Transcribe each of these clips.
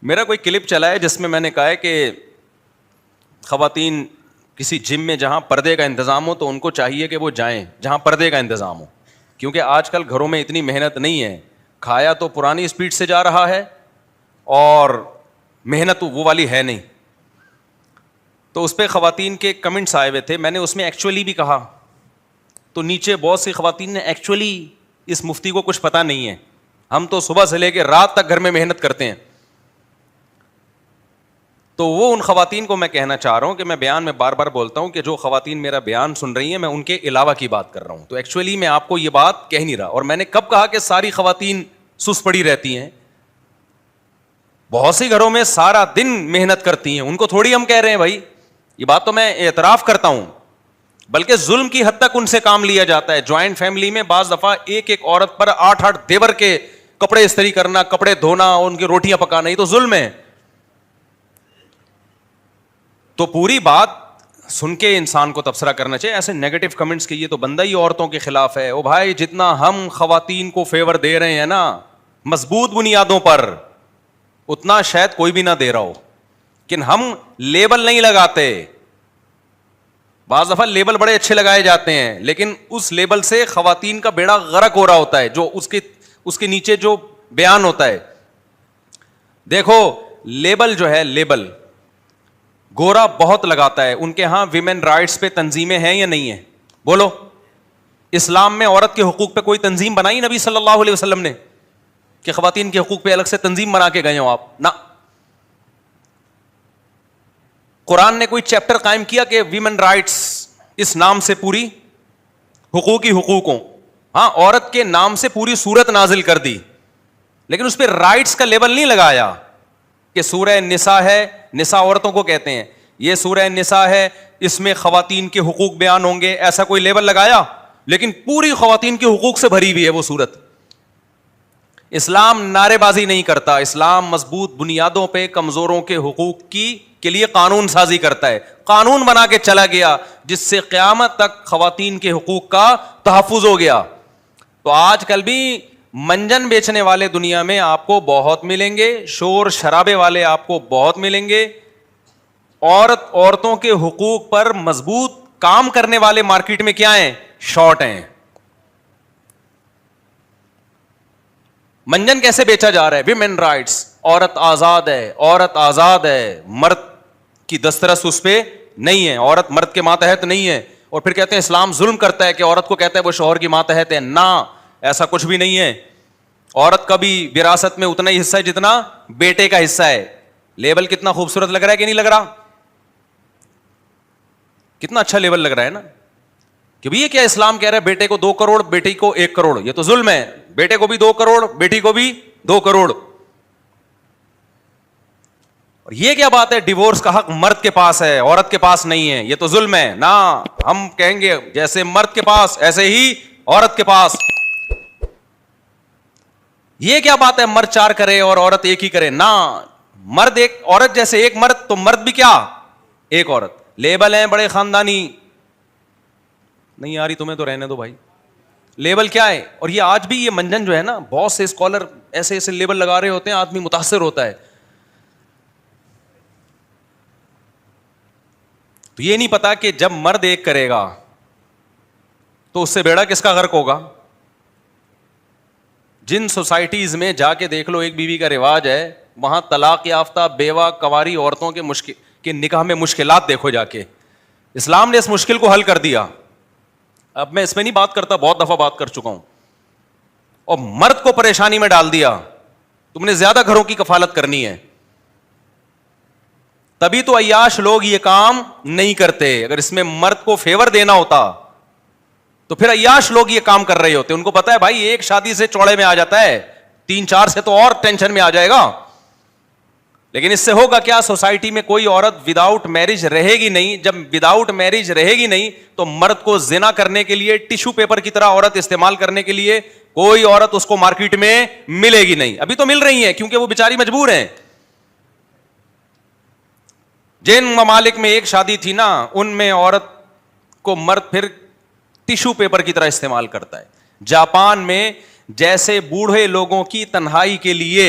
میرا کوئی کلپ چلا ہے جس میں میں نے کہا ہے کہ خواتین کسی جم میں جہاں پردے کا انتظام ہو تو ان کو چاہیے کہ وہ جائیں جہاں پردے کا انتظام ہو, کیونکہ آج کل گھروں میں اتنی محنت نہیں ہے, کھایا تو پرانی اسپیڈ سے جا رہا ہے اور محنت وہ والی ہے نہیں. تو اس پہ خواتین کے کمنٹس آئے ہوئے تھے, میں نے اس میں ایکچولی بھی کہا تو نیچے بہت سی خواتین نے ایکچولی اس مفتی کو کچھ پتا نہیں ہے, ہم تو صبح سے لے کے رات تک گھر میں محنت کرتے ہیں. تو وہ ان خواتین کو میں کہنا چاہ رہا ہوں کہ میں بیان میں بار بار بولتا ہوں کہ جو خواتین میرا بیان سن رہی ہیں میں ان کے علاوہ کی بات کر رہا ہوں. تو ایکچولی میں آپ کو یہ بات کہہ نہیں رہا. اور میں نے کب کہا کہ ساری خواتین سست پڑی رہتی ہیں؟ بہت سی گھروں میں سارا دن محنت کرتی ہیں, ان کو تھوڑی ہم کہہ رہے ہیں بھائی, یہ بات تو میں اعتراف کرتا ہوں, بلکہ ظلم کی حد تک ان سے کام لیا جاتا ہے. جوائنٹ فیملی میں بعض دفعہ ایک ایک عورت پر 8 دیور کے کپڑے استری کرنا, کپڑے دھونا, ان کی روٹیاں پکانا, یہ تو ظلم ہے. تو پوری بات سن کے انسان کو تبصرہ کرنا چاہیے. ایسے نیگیٹو کمنٹس کیے تو بندہ ہی عورتوں کے خلاف ہے. او بھائی, جتنا ہم خواتین کو فیور دے رہے ہیں نا مضبوط بنیادوں پر, اتنا شاید کوئی بھی نہ دے رہا ہو, لیکن ہم لیبل نہیں لگاتے. بعض دفعہ لیبل بڑے اچھے لگائے جاتے ہیں, لیکن اس لیبل سے خواتین کا بیڑا غرق ہو رہا ہوتا ہے, جو اس کے نیچے جو بیان ہوتا ہے. دیکھو لیبل جو ہے, لیبل گورا بہت لگاتا ہے. ان کے ہاں ویمن رائٹس پہ تنظیمیں ہیں یا نہیں ہیں؟ بولو. اسلام میں عورت کے حقوق پہ کوئی تنظیم بنائی نبی صلی اللہ علیہ وسلم نے کہ خواتین کے حقوق پہ الگ سے تنظیم بنا کے گئے ہو آپ؟ نہ. قرآن نے کوئی چیپٹر قائم کیا کہ ویمن رائٹس اس نام سے پوری حقوق ہی حقوق ہوں؟ ہاں, عورت کے نام سے پوری سورت نازل کر دی, لیکن اس پہ رائٹس کا لیبل نہیں لگایا کہ سورہ نساء ہے, نساء عورتوں کو کہتے ہیں, یہ سورہ نساء ہے, اس میں خواتین کے حقوق بیان ہوں گے, ایسا کوئی لیبل لگایا؟ لیکن پوری خواتین کے حقوق سے بھری ہوئی ہے وہ سورت. اسلام نعرے بازی نہیں کرتا, اسلام مضبوط بنیادوں پہ کمزوروں کے حقوق کے لیے قانون سازی کرتا ہے. قانون بنا کے چلا گیا جس سے قیامت تک خواتین کے حقوق کا تحفظ ہو گیا. تو آج کل بھی منجن بیچنے والے دنیا میں آپ کو بہت ملیں گے, شور شرابے والے آپ کو بہت ملیں گے, عورتوں کے حقوق پر مضبوط کام کرنے والے مارکیٹ میں کیا ہیں؟ شارٹ ہیں. منجن کیسے بیچا جا رہا ہے؟ ویمن رائٹس, عورت آزاد ہے, عورت آزاد ہے, مرد کی دسترس اس پہ نہیں ہے, عورت مرد کے ماتحت نہیں ہے. اور پھر کہتے ہیں اسلام ظلم کرتا ہے کہ عورت کو کہتا ہے وہ شوہر کی ماتحت ہے. نہ, ایسا کچھ بھی نہیں ہے. عورت کا بھی وراثت میں اتنا ہی حصہ ہے جتنا بیٹے کا حصہ ہے. لیبل کتنا خوبصورت لگ رہا ہے کہ نہیں لگ رہا؟ کتنا اچھا لیبل لگ رہا ہے نا, کہ یہ کیا اسلام کہہ رہا ہے بیٹے کو 2 کروڑ, بیٹی کو 1 کروڑ. یہ تو ظلم ہے. بیٹے کو بھی 2 کروڑ, بیٹی کو بھی 2 کروڑ. اور یہ کیا بات ہے, ڈیورس کا حق مرد کے پاس ہے, عورت کے پاس نہیں ہے, یہ تو ظلم ہے. نہ, ہم کہیں گے جیسے مرد کے پاس ایسے ہی عورت کے پاس. یہ کیا بات ہے مرد 4 کرے اور عورت 1 ہی کرے؟ نہ, مرد ایک, عورت جیسے ایک مرد, تو مرد بھی کیا, ایک عورت. لیبل ہیں بڑے خاندانی. نہیں آ رہی تمہیں تو رہنے دو بھائی. لیبل کیا ہے؟ اور یہ آج بھی یہ منجن جو ہے نا, بہت سے اسکالر ایسے ایسے لیبل لگا رہے ہوتے ہیں, آدمی متاثر ہوتا ہے. تو یہ نہیں پتا کہ جب مرد ایک کرے گا تو اس سے بیڑا کس کا غرق ہوگا. جن سوسائٹیز میں جا کے دیکھ لو ایک بیوی کا رواج ہے, وہاں طلاق یافتہ بیوہ کواری عورتوں کے نکاح میں مشکلات دیکھو جا کے. اسلام نے اس مشکل کو حل کر دیا. اب میں اس میں نہیں بات کرتا, بہت دفعہ بات کر چکا ہوں. اور مرد کو پریشانی میں ڈال دیا, تم نے زیادہ گھروں کی کفالت کرنی ہے. تبھی تو عیاش لوگ یہ کام نہیں کرتے. اگر اس میں مرد کو فیور دینا ہوتا تو پھر عیاش لوگ یہ کام کر رہے ہوتے. ان کو پتا ہے بھائی ایک شادی سے چوڑے میں آ جاتا ہے, 3-4 سے تو اور ٹینشن میں آ جائے گا. لیکن اس سے ہوگا کیا, سوسائٹی میں کوئی عورت وداؤٹ میرج رہے گی نہیں. جب وداؤٹ میرج رہے گی نہیں تو مرد کو زنا کرنے کے لیے, ٹیشو پیپر کی طرح عورت استعمال کرنے کے لیے کوئی عورت اس کو مارکیٹ میں ملے گی نہیں. ابھی تو مل رہی ہیں کیونکہ وہ بیچاری مجبور ہیں. جن ممالک میں ایک شادی تھی نا, ان میں عورت کو مرد پھر ٹیشو پیپر کی طرح استعمال کرتا ہے. جاپان میں جیسے بوڑھے لوگوں کی تنہائی کے لیے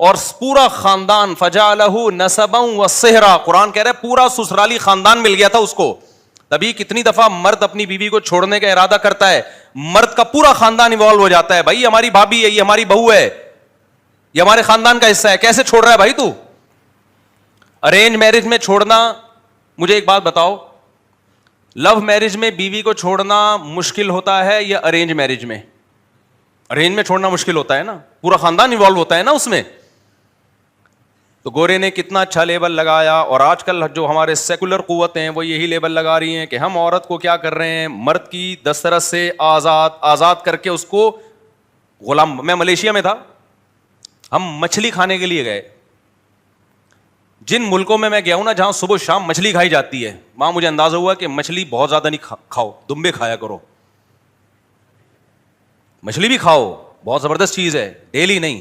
اور پورا خاندان فجعلہ نسبا وصہرا, قرآن کہہ رہا ہے پورا سسرالی خاندان مل گیا تھا اس کو. تبھی کتنی دفعہ مرد اپنی بیوی کو چھوڑنے کا ارادہ کرتا ہے, مرد کا پورا خاندان ایوالو ہو جاتا ہے, بھائی یہ ہماری بھابھی ہے, یہ ہماری بہو ہے, یہ ہمارے خاندان کا حصہ ہے, کیسے چھوڑ رہا ہے بھائی تو. ارینج میرج میں چھوڑنا, مجھے ایک بات بتاؤ, لو میرج میں بیوی کو چھوڑنا مشکل ہوتا ہے یا ارینج میرج میں؟ ارینج میں چھوڑنا مشکل ہوتا ہے نا, پورا خاندان ایوالو ہوتا ہے نا اس میں. تو گورے نے کتنا اچھا لیبل لگایا, اور آج کل جو ہمارے سیکولر قوتیں ہیں وہ یہی لیبل لگا رہی ہیں کہ ہم عورت کو کیا کر رہے ہیں, مرد کی دسترس سے آزاد کر کے اس کو غلام. میں ملیشیا میں تھا, ہم مچھلی کھانے کے لیے گئے. جن ملکوں میں گیا ہوں نا جہاں صبح شام مچھلی کھائی جاتی ہے, وہاں مجھے اندازہ ہوا کہ مچھلی بہت زیادہ نہیں کھاؤ, دمبے کھایا کرو. مچھلی بھی کھاؤ, بہت زبردست چیز ہے, ڈیلی نہیں,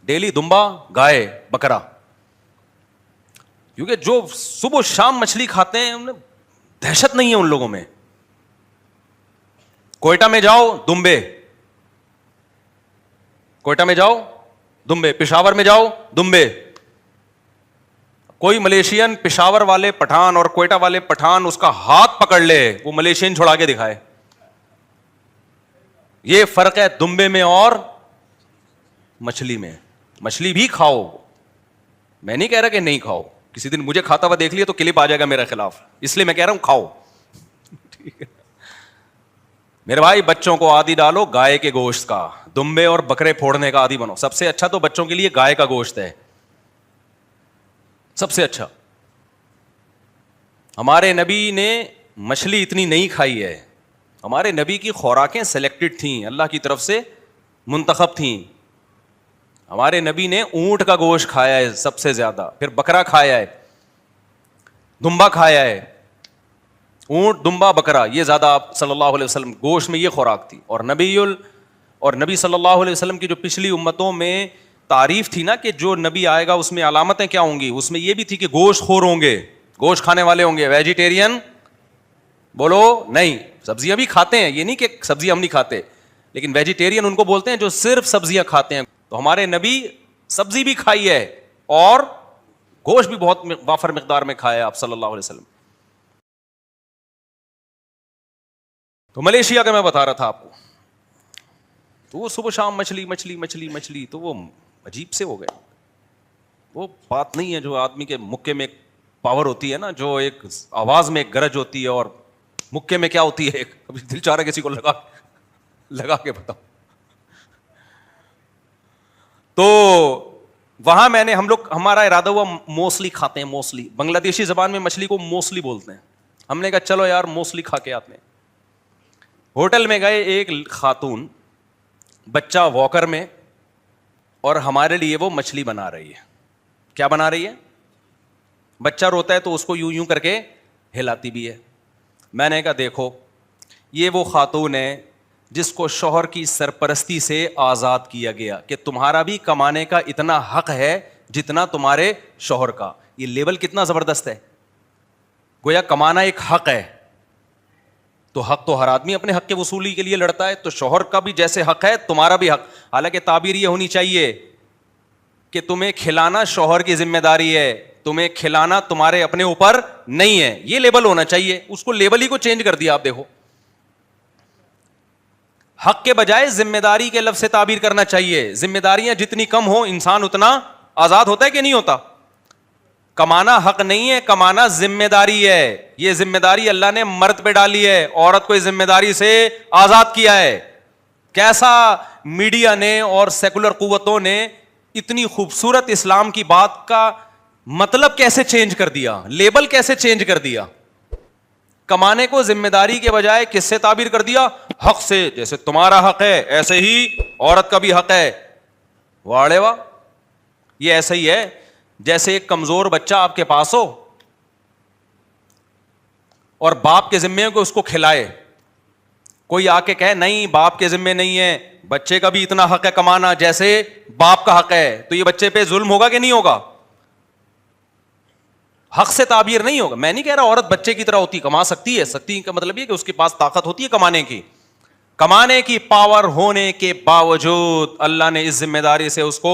ڈیلی دمبا, گائے, بکرا, کیونکہ جو صبح شام مچھلی کھاتے ہیں انہیں دہشت نہیں ہے ان لوگوں میں. کوئٹہ میں جاؤ دمبے, کوئٹہ میں جاؤ دمبے, پشاور میں جاؤ دمبے. کوئی ملیشین پشاور والے پٹھان اور کوئٹہ والے پٹھان اس کا ہاتھ پکڑ لے, وہ ملیشین چھڑا کے دکھائے. یہ فرق ہے دمبے میں اور مچھلی میں. مچھلی بھی کھاؤ, میں نہیں کہہ رہا کہ نہیں کھاؤ, کسی دن مجھے کھاتا ہوا دیکھ لیا تو کلپ آ جائے گا میرے خلاف, اس لیے میں کہہ رہا ہوں کھاؤ. ٹھیک ہے میرے بھائی, بچوں کو عادی ڈالو گائے کے گوشت کا, دمبے اور بکرے پھوڑنے کا عادی بنو. سب سے اچھا تو بچوں کے لیے گائے کا گوشت ہے, سب سے اچھا. ہمارے نبی نے مچھلی اتنی نہیں کھائی ہے, ہمارے نبی کی خوراکیں سلیکٹڈ تھیں, اللہ کی طرف سے منتخب تھیں. ہمارے نبی نے اونٹ کا گوشت کھایا ہے سب سے زیادہ, پھر بکرا کھایا ہے, دمبا کھایا ہے. اونٹ, دمبا, بکرا, یہ زیادہ آپ صلی اللہ علیہ وسلم گوشت میں یہ خوراک تھی. اور نبی صلی اللہ علیہ وسلم کی جو پچھلی امتوں میں تعریف تھی نا کہ جو نبی آئے گا اس میں علامتیں کیا ہوں گی, اس میں یہ بھی تھی کہ گوشت خور ہوں گے, گوشت کھانے والے ہوں گے. ویجیٹیرین بولو نہیں, سبزیاں بھی کھاتے ہیں, یہ نہیں کہ سبزیاں ہم نہیں کھاتے, لیکن ویجیٹیرین ان کو بولتے ہیں جو صرف سبزیاں کھاتے ہیں. تو ہمارے نبی سبزی بھی کھائی ہے اور گوشت بھی بہت وافر مقدار میں کھایا ہے آپ صلی اللہ علیہ وسلم. تو ملیشیا کا میں بتا رہا تھا آپ کو, تو وہ صبح شام مچھلی مچھلی مچھلی مچھلی, تو وہ عجیب سے ہو گئے. وہ بات نہیں ہے جو آدمی کے مکے میں ایک پاور ہوتی ہے نا, جو ایک آواز میں ایک گرج ہوتی ہے, اور مکے میں کیا ہوتی ہے, ایک ابھی دل چاہ رہا ہے کسی کو لگا کے بتاؤ. تو وہاں میں نے, ہمارا ارادہ ہوا موسلی کھاتے ہیں, موسلی, بنگلہ دیشی زبان میں مچھلی کو موسلی بولتے ہیں. ہم نے کہا چلو یار موسلی کھا کے آتے ہیں. ہوٹل میں گئے, ایک خاتون بچہ واکر میں, اور ہمارے لیے وہ مچھلی بنا رہی ہے. کیا بنا رہی ہے؟ بچہ روتا ہے تو اس کو یوں یوں کر کے ہلاتی بھی ہے. میں نے کہا دیکھو یہ وہ خاتون ہے جس کو شوہر کی سرپرستی سے آزاد کیا گیا کہ تمہارا بھی کمانے کا اتنا حق ہے جتنا تمہارے شوہر کا. یہ لیبل کتنا زبردست ہے, گویا کمانا ایک حق ہے, تو حق تو ہر آدمی اپنے حق کے وصولی کے لیے لڑتا ہے, تو شوہر کا بھی جیسے حق ہے تمہارا بھی حق. حالانکہ تعبیر یہ ہونی چاہیے کہ تمہیں کھلانا شوہر کی ذمہ داری ہے, تمہیں کھلانا تمہارے اپنے اوپر نہیں ہے, یہ لیبل ہونا چاہیے. اس کو لیبل ہی کو چینج کر دیا. آپ دیکھو حق کے بجائے ذمہ داری کے لفظ سے تعبیر کرنا چاہیے. ذمہ داریاں جتنی کم ہو انسان اتنا آزاد ہوتا ہے کہ نہیں ہوتا. کمانا حق نہیں ہے, کمانا ذمہ داری ہے. یہ ذمہ داری اللہ نے مرد پہ ڈالی ہے, عورت کو اس ذمہ داری سے آزاد کیا ہے. کیسا میڈیا نے اور سیکولر قوتوں نے اتنی خوبصورت اسلام کی بات کا مطلب کیسے چینج کر دیا, لیبل کیسے چینج کر دیا. کمانے کو ذمہ داری کے بجائے کس سے تعبیر کر دیا؟ حق سے. جیسے تمہارا حق ہے ایسے ہی عورت کا بھی حق ہے. واڑے واہ, یہ ایسا ہی ہے جیسے ایک کمزور بچہ آپ کے پاس ہو اور باپ کے ذمے کو اس کو کھلائے. کوئی آ کے کہے نہیں باپ کے ذمے نہیں ہے, بچے کا بھی اتنا حق ہے کمانا جیسے باپ کا حق ہے, تو یہ بچے پہ ظلم ہوگا کہ نہیں ہوگا؟ حق سے تعبیر نہیں ہوگا. میں نہیں کہہ رہا عورت بچے کی طرح ہوتی, کما سکتی ہے, سکتی کا مطلب یہ کہ اس کے پاس طاقت ہوتی ہے کمانے کی پاور ہونے کے باوجود اللہ نے اس ذمہ داری سے اس کو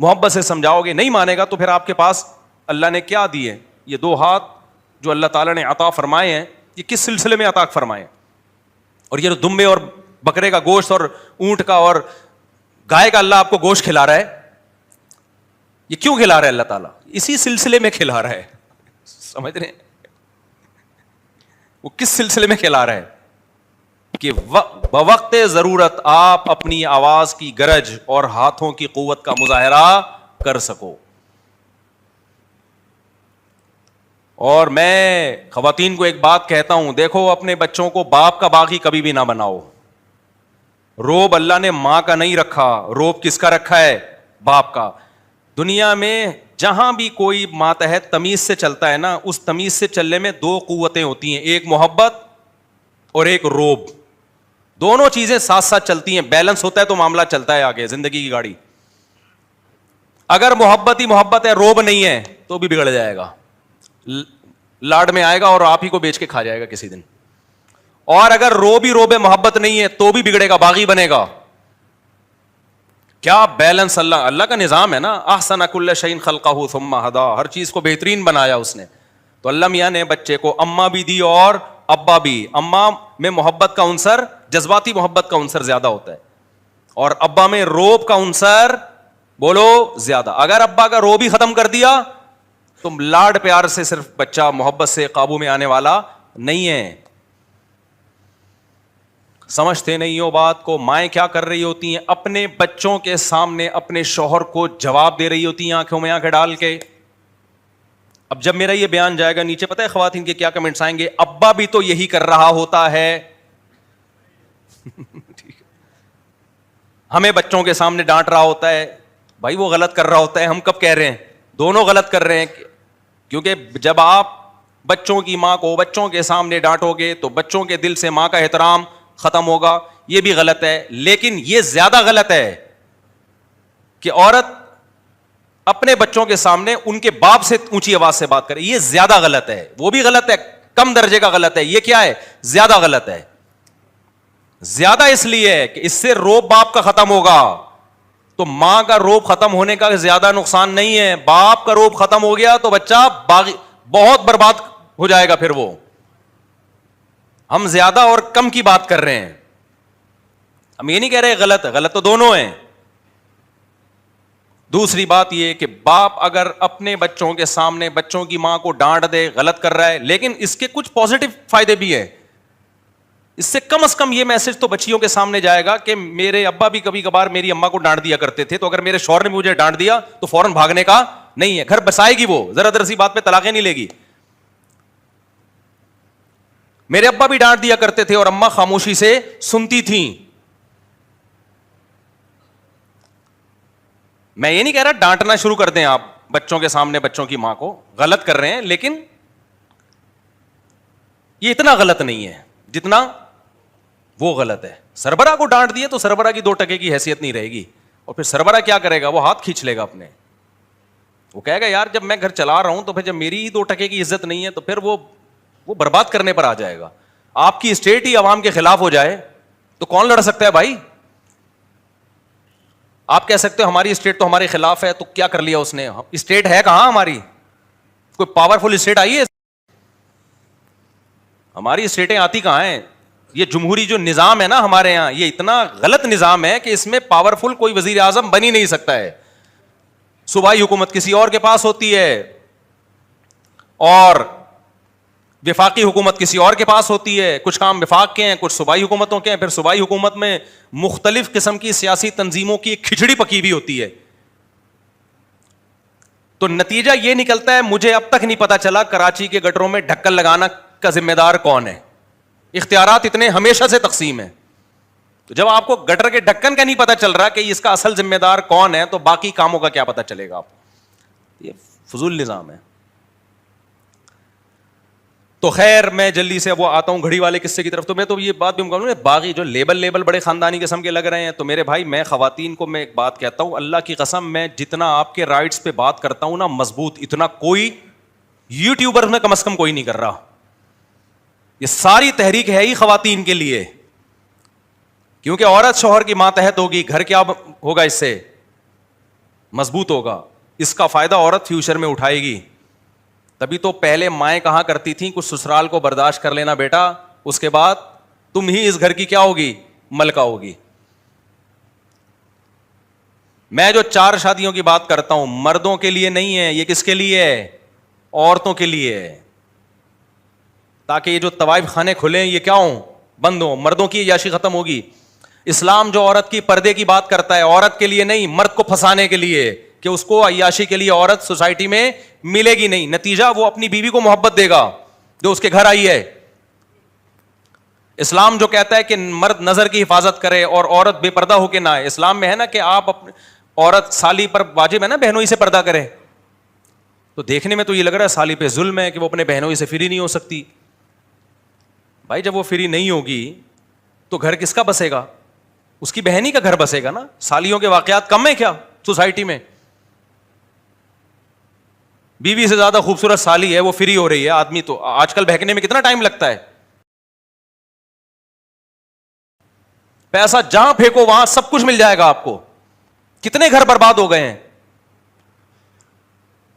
محبت سے سمجھاؤ گے, نہیں مانے گا, تو پھر آپ کے پاس اللہ نے کیا دیے؟ یہ 2 ہاتھ جو اللہ تعالیٰ نے عطا فرمائے ہیں, یہ کس سلسلے میں عطا فرمائے؟ اور یہ دمبے اور بکرے کا گوشت اور اونٹ کا اور گائے کا اللہ آپ کو گوشت کھلا رہا ہے, یہ کیوں کھلا رہا ہے اللہ تعالیٰ؟ اسی سلسلے میں کھلا رہا ہے. سمجھ رہے ہیں وہ کس سلسلے میں کھلا رہا ہے؟ کہ بوقت ضرورت آپ اپنی آواز کی گرج اور ہاتھوں کی قوت کا مظاہرہ کر سکو. اور میں خواتین کو ایک بات کہتا ہوں, دیکھو اپنے بچوں کو باپ کا باغی کبھی بھی نہ بناؤ. روب اللہ نے ماں کا نہیں رکھا, روب کس کا رکھا ہے؟ باپ کا. دنیا میں جہاں بھی کوئی ماتحت تمیز سے چلتا ہے نا, اس تمیز سے چلنے میں 2 قوتیں ہوتی ہیں, ایک محبت اور ایک روب. دونوں چیزیں ساتھ ساتھ چلتی ہیں, بیلنس ہوتا ہے تو معاملہ چلتا ہے آگے زندگی کی گاڑی. اگر محبت ہی محبت ہے, روب نہیں ہے, تو بھی بگڑ جائے گا, لاڈ میں آئے گا اور آپ ہی کو بیچ کے کھا جائے گا کسی دن. اور اگر روب ہی روب ہے, محبت نہیں ہے, تو بھی بگڑے گا, باغی بنے گا. کیا بیلنس اللہ کا نظام ہے نا. احسن کل شیء خلقہ ثم ہدی, ہر چیز کو بہترین بنایا اس نے. تو اللہ میاں نے بچے کو اماں بھی دی اور ابا بھی. اماں میں محبت کا عنصر, جذباتی محبت کا عنصر زیادہ ہوتا ہے, اور ابا میں روب کا عنصر بولو زیادہ. اگر ابا کا روب ہی ختم کر دیا تو لاڈ پیار سے صرف بچہ محبت سے قابو میں آنے والا نہیں ہے. سمجھتے نہیں ہو بات کو. مائیں کیا کر رہی ہوتی ہیں؟ اپنے بچوں کے سامنے اپنے شوہر کو جواب دے رہی ہوتی ہیں آنکھوں میں آنکھیں ڈال کے. اب جب میرا یہ بیان جائے گا نیچے پتہ ہے خواتین کے کیا کمنٹس آئیں گے؟ ابا بھی تو یہی کر رہا ہوتا ہے. ہمیں بچوں کے سامنے ڈانٹ رہا ہوتا ہے. بھائی وہ غلط کر رہا ہوتا ہے, ہم کب کہہ رہے ہیں دونوں غلط کر رہے ہیں. کیونکہ جب آپ بچوں کی ماں کو بچوں کے سامنے ڈانٹو گے تو بچوں کے دل سے ماں کا احترام ختم ہوگا. یہ بھی غلط ہے, لیکن یہ زیادہ غلط ہے کہ عورت اپنے بچوں کے سامنے ان کے باپ سے اونچی آواز سے بات کرے. یہ زیادہ غلط ہے. وہ بھی غلط ہے, کم درجے کا غلط ہے. یہ کیا ہے؟ زیادہ غلط ہے. زیادہ اس لیے ہے کہ اس سے روب باپ کا ختم ہوگا. تو ماں کا روب ختم ہونے کا زیادہ نقصان نہیں ہے. باپ کا روب ختم ہو گیا تو بچہ بہت برباد ہو جائے گا. پھر وہ ہم زیادہ اور کم کی بات کر رہے ہیں. ہم یہ نہیں کہہ رہے غلط ہے, غلط تو دونوں ہیں. دوسری بات یہ کہ باپ اگر اپنے بچوں کے سامنے بچوں کی ماں کو ڈانٹ دے, غلط کر رہا ہے, لیکن اس کے کچھ پازیٹو فائدے بھی ہیں. اس سے کم از کم یہ میسج تو بچیوں کے سامنے جائے گا کہ میرے ابا بھی کبھی کبھار میری اماں کو ڈانٹ دیا کرتے تھے, تو اگر میرے شوہر نے مجھے ڈانٹ دیا تو فوراً بھاگنے کا نہیں ہے. گھر بسائے گی, وہ ذرا ذرا سی بات پہ طلاقیں نہیں لے گی. میرے ابا بھی ڈانٹ دیا کرتے تھے اور اماں خاموشی سے سنتی تھیں. میں یہ نہیں کہہ رہا ڈانٹنا شروع کر دیں آپ بچوں کے سامنے بچوں کی ماں کو, غلط کر رہے ہیں, لیکن یہ اتنا غلط نہیں ہے جتنا وہ غلط ہے. سربراہ کو ڈانٹ دیے تو سربراہ کی 2 ٹکے کی حیثیت نہیں رہے گی. اور پھر سربراہ کیا کرے گا؟ وہ ہاتھ کھینچ لے گا اپنے. وہ کہے گا یار جب میں گھر چلا رہا ہوں تو پھر جب میری ہی 2 ٹکے کی عزت نہیں ہے تو پھر وہ برباد کرنے پر آ جائے گا. آپ کی اسٹیٹ ہی عوام کے خلاف ہو جائے تو کون لڑ سکتا ہے بھائی؟ آپ کہہ سکتے ہو ہماری اسٹیٹ تو ہمارے خلاف ہے, تو کیا کر لیا اس نے؟ اسٹیٹ ہے کہاں ہماری؟ کوئی پاورفل اسٹیٹ آئی ہے؟ ہماری اسٹیٹیں آتی کہاں ہیں؟ یہ جمہوری جو نظام ہے نا ہمارے یہاں, یہ اتنا غلط نظام ہے کہ اس میں پاورفل کوئی وزیر اعظم بن ہی نہیں سکتا ہے. صوبائی حکومت کسی اور کے پاس ہوتی ہے اور وفاقی حکومت کسی اور کے پاس ہوتی ہے. کچھ کام وفاق کے ہیں, کچھ صوبائی حکومتوں کے ہیں. پھر صوبائی حکومت میں مختلف قسم کی سیاسی تنظیموں کی ایک کھچڑی پکی بھی ہوتی ہے. تو نتیجہ یہ نکلتا ہے, مجھے اب تک نہیں پتا چلا کراچی کے گٹروں میں ڈھکن لگانا کا ذمہ دار کون ہے. اختیارات اتنے ہمیشہ سے تقسیم ہے. تو جب آپ کو گٹر کے ڈھکن کا نہیں پتا چل رہا کہ اس کا اصل ذمہ دار کون ہے, تو باقی کاموں کا کیا پتا چلے گا آپ کو؟ یہ فضول نظام ہے. تو خیر میں جلدی سے وہ آتا ہوں گھڑی والے قصے کی طرف. تو میں تو یہ بات بھی کہوں, باغی جو لیبل بڑے خاندانی قسم کے لگ رہے ہیں, تو میرے بھائی میں خواتین کو میں ایک بات کہتا ہوں, اللہ کی قسم میں جتنا آپ کے رائٹس پہ بات کرتا ہوں نا مضبوط, اتنا کوئی یوٹیوبر میں کم از کم کوئی نہیں کر رہا. یہ ساری تحریک ہے ہی خواتین کے لیے, کیونکہ عورت شوہر کی ماتحت ہوگی, گھر کیا ہوگا اس سے؟ مضبوط ہوگا. اس کا فائدہ عورت فیوچر میں اٹھائے گی. تبھی تو پہلے مائیں کہا کرتی تھیں کچھ سسرال کو برداشت کر لینا بیٹا, اس کے بعد تم ہی اس گھر کی کیا ہوگی, ملکہ ہوگی. میں جو 4 شادیوں کی بات کرتا ہوں مردوں کے لیے نہیں ہے, یہ کس کے لیے ہے, عورتوں کے لیے ہے, تاکہ یہ جو طوائف خانے کھلے یہ کیا ہوں, بند ہوں, مردوں کی عیاشی ختم ہوگی. اسلام جو عورت کی پردے کی بات کرتا ہے عورت کے لیے نہیں, مرد کو پھنسانے کے لیے, کہ اس کو عیاشی کے لیے عورت سوسائٹی میں ملے گی نہیں, نتیجہ وہ اپنی بیوی کو محبت دے گا جو اس کے گھر آئی ہے. اسلام جو کہتا ہے کہ مرد نظر کی حفاظت کرے اور عورت بے پردہ ہو کے نہ آئے, اسلام میں ہے نا کہ آپ عورت سالی پر واجب ہے نا بہنوئی سے پردہ کرے. تو دیکھنے میں تو یہ لگ رہا ہے سالی پہ ظلم ہے کہ وہ اپنے بہنوئی سے فری نہیں ہو سکتی. بھائی جب وہ فری نہیں ہوگی تو گھر کس کا بسے گا, اس کی بہن ہی کا گھر بسے گا نا. سالیوں کے واقعات کم ہیں کیا سوسائٹی میں؟ بیوی سے زیادہ خوبصورت سالی ہے, وہ فری ہو رہی ہے, آدمی تو آج کل بہکنے میں کتنا ٹائم لگتا ہے. پیسہ جہاں پھینکو وہاں سب کچھ مل جائے گا آپ کو. کتنے گھر برباد ہو گئے ہیں.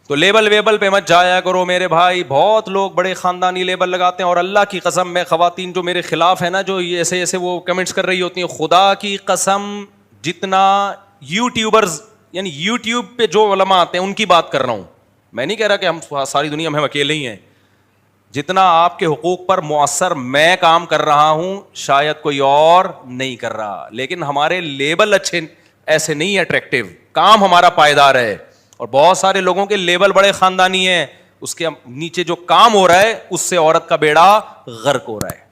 تو لیبل ویبل پہ مت جایا کرو میرے بھائی. بہت لوگ بڑے خاندانی لیبل لگاتے ہیں, اور اللہ کی قسم میں خواتین جو میرے خلاف ہے نا, جو ایسے ایسے وہ کمنٹس کر رہی ہوتی ہیں, خدا کی قسم جتنا یوٹیوبرز یعنی یوٹیوب پہ جو علماء آتے ہیں ان کی بات کر رہا ہوں, میں نہیں کہہ رہا کہ ہم ساری دنیا میں ہم اکیلے ہی ہیں. جتنا آپ کے حقوق پر مؤثر میں کام کر رہا ہوں شاید کوئی اور نہیں کر رہا, لیکن ہمارے لیبل اچھے ایسے نہیں اٹریکٹیو, کام ہمارا پائیدار ہے. اور بہت سارے لوگوں کے لیبل بڑے خاندانی ہیں, اس کے نیچے جو کام ہو رہا ہے اس سے عورت کا بیڑا غرق ہو رہا ہے.